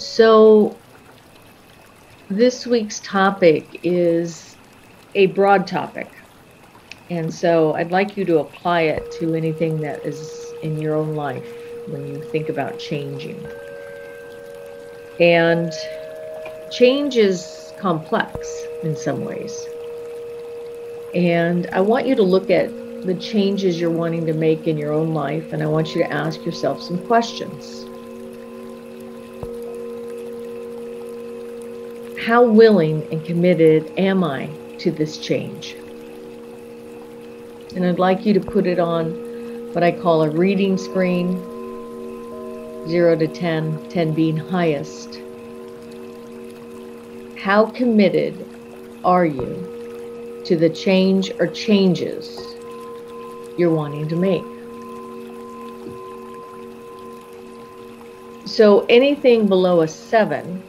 So, this week's topic is a broad topic. And so, I'd like you to apply it to anything that is in your own life when you think about changing. And change is complex in some ways. And I want you to look at the changes you're wanting to make in your own life, and I want you to ask yourself some questions. How willing and committed am I to this change? And I'd like you to put it on what I call a reading screen, 0 to 10, 10 being highest. How committed are you to the change or changes you're wanting to make? So anything below a 7,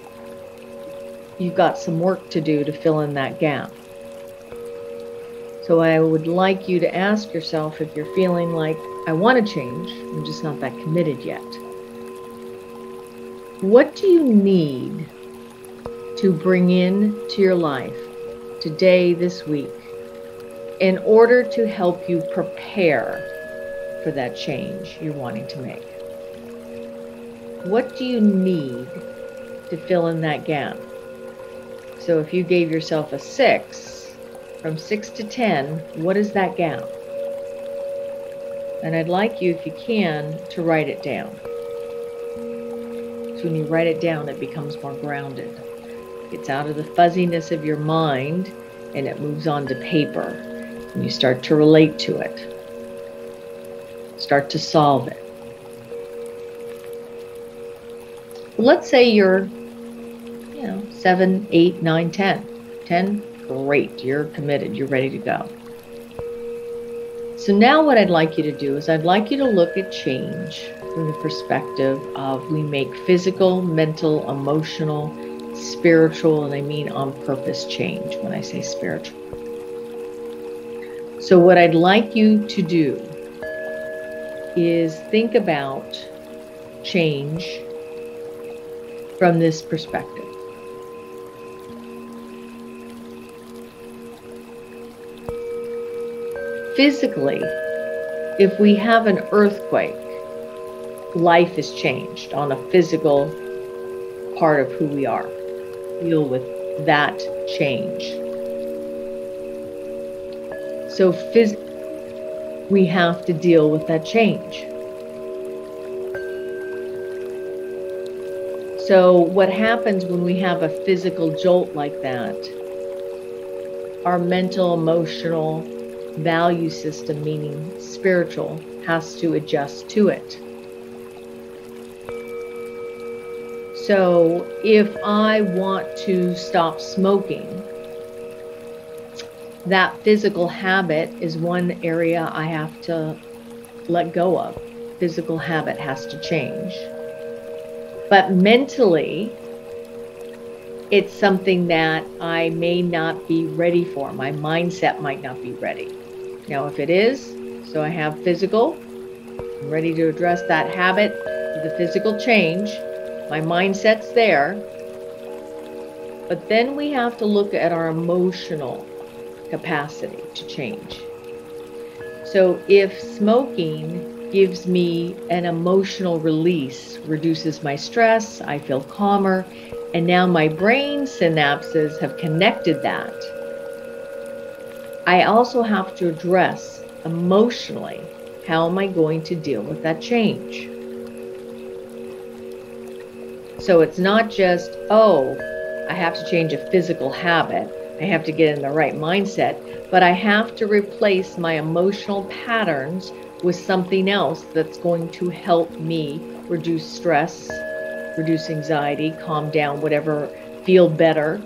you've got some work to do to fill in that gap. So I would like you to ask yourself, if you're feeling like, I want to change, I'm just not that committed yet. What do you need to bring in to your life today, this week, in order to help you prepare for that change you're wanting to make? What do you need to fill in that gap? So if you gave yourself a 6, from 6 to 10, what is that gap? And I'd like you, if you can, to write it down. So when you write it down, it becomes more grounded. It's out of the fuzziness of your mind, and it moves on to paper. And you start to relate to it. Start to solve it. Let's say you're 7, 8, 9, 10. 10, great, you're committed, you're ready to go. So now what I'd like you to do is I'd like you to look at change from the perspective of we make physical, mental, emotional, spiritual, and I mean on purpose change when I say spiritual. So what I'd like you to do is think about change from this perspective. Physically, if we have an earthquake, life is changed on a physical part of who we are. Deal with that change. So we have to deal with that change. So what happens when we have a physical jolt like that? Our mental, emotional, value system, meaning spiritual, has to adjust to it. So if I want to stop smoking, that physical habit is one area I have to let go of. Physical habit has to change. But mentally, it's something that I may not be ready for. My mindset might not be ready. Now, if it is, so I have physical, I'm ready to address that habit, the physical change, my mindset's there. But then we have to look at our emotional capacity to change. So if smoking gives me an emotional release, reduces my stress, I feel calmer, and now my brain synapses have connected that, I also have to address emotionally, how am I going to deal with that change? So it's not just, I have to change a physical habit, I have to get in the right mindset, but I have to replace my emotional patterns with something else that's going to help me reduce stress, reduce anxiety, calm down, whatever, feel better.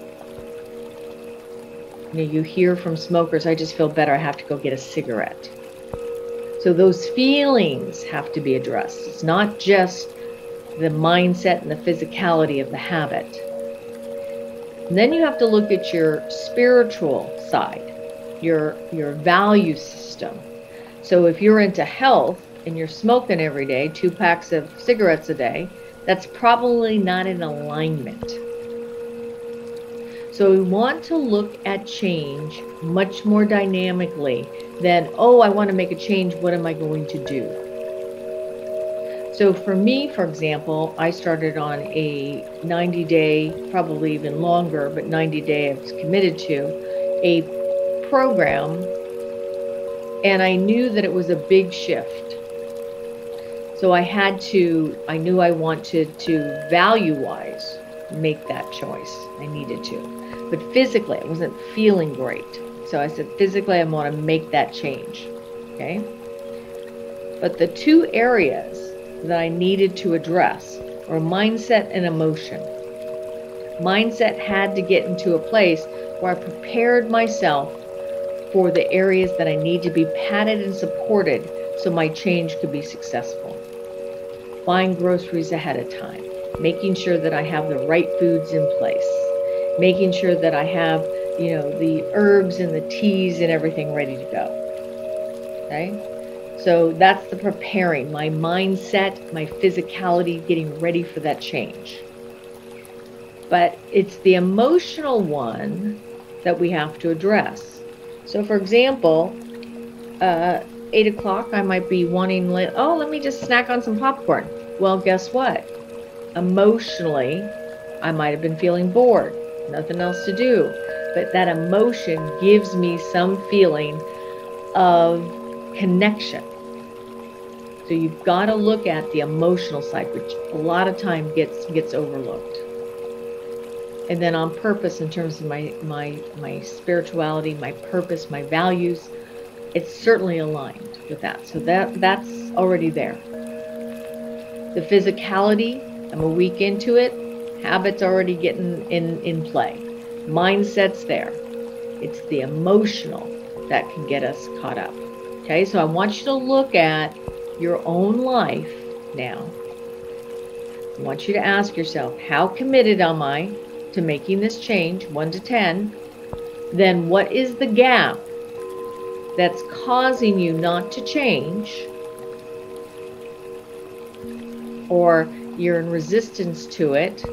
You hear from smokers, I just feel better, I have to go get a cigarette. So those feelings have to be addressed. It's not just the mindset and the physicality of the habit. And then you have to look at your spiritual side, your value system. So if you're into health and you're smoking every day, 2 packs of cigarettes a day, that's probably not in alignment. So we want to look at change much more dynamically than, oh, I want to make a change. What am I going to do? So for me, for example, I started on a 90-day, probably even longer, but 90-day I was committed to, a program, and I knew that it was a big shift. So I knew I wanted to value-wise make that choice. I needed to. But physically, I wasn't feeling great. So I said, physically, I want to make that change. Okay? But the two areas that I needed to address were mindset and emotion. Mindset had to get into a place where I prepared myself for the areas that I need to be patted and supported so my change could be successful. Buying groceries ahead of time, making sure that I have the right foods in place, making sure that I have, the herbs and the teas and everything ready to go. Okay? So that's the preparing, my mindset, my physicality, getting ready for that change. But it's the emotional one that we have to address. So for example, 8 o'clock, I might be wanting, let me just snack on some popcorn. Well, guess what? Emotionally, I might have been feeling bored, nothing else to do. But that emotion gives me some feeling of connection. So you've got to look at the emotional side, which a lot of time gets overlooked. And then on purpose, in terms of my spirituality, my purpose, my values, it's certainly aligned with that. So that's already there. The physicality, I'm a week into it, habits already getting in play. Mindset's there. It's the emotional that can get us caught up. Okay, so I want you to look at your own life now. I want you to ask yourself, how committed am I to making this change, 1 to 10? Then what is the gap that's causing you not to change? Or you're in resistance to it.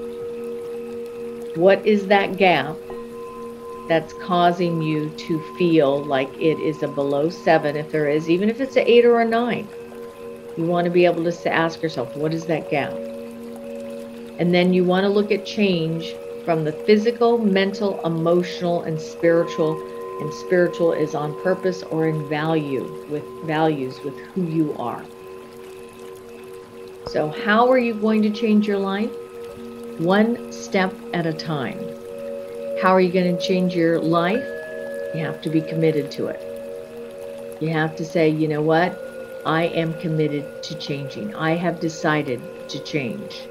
What is that gap that's causing you to feel like it is a below 7, if there is, even if it's an 8 or a 9? You want to be able to ask yourself, what is that gap? And then you want to look at change from the physical, mental, emotional, and spiritual. And spiritual is on purpose or in values with who you are. So how are you going to change your life? One step at a time. How are you going to change your life? You have to be committed to it. You have to say, you know what? I am committed to changing. I have decided to change.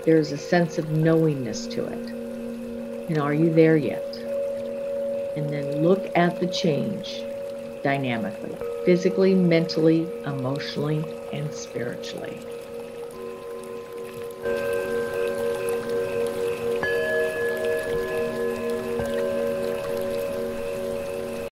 There's a sense of knowingness to it. And are you there yet? And then look at the change dynamically, physically, mentally, emotionally, and spiritually.